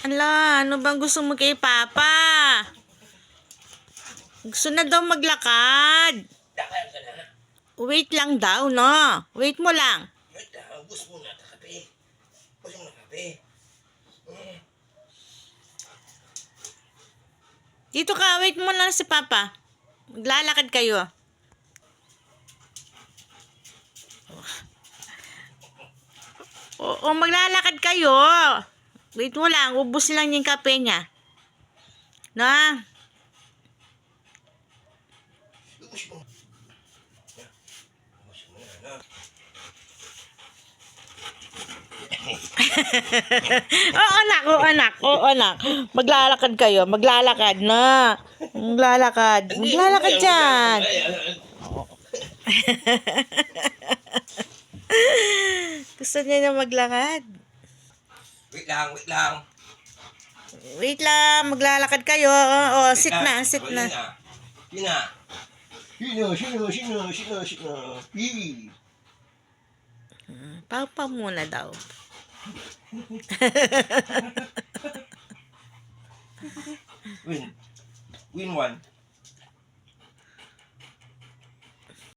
Ala, ano bang gusto mo kay Papa? Gusto na daw maglakad. Lakad ka na. Wait lang daw, no? Wait mo lang. Wait lang, ubus muna ta kape. Ubus muna kape. Dito ka, wait mo lang si Papa. Maglalakad kayo. Oo, maglalakad kayo. Wait mo lang, ubus lang yung kape niya. Na? Ubus mo. Ubus mo na. Oo anak. Maglalakad kayo, maglalakad na. Maglalakad dyan. Gusto niya na maglakad. Wait lang, wait lang. Wait lang, maglalakad kayo. Oo, sit na. Sino? Hi. Papa muna daw. Win. Win one.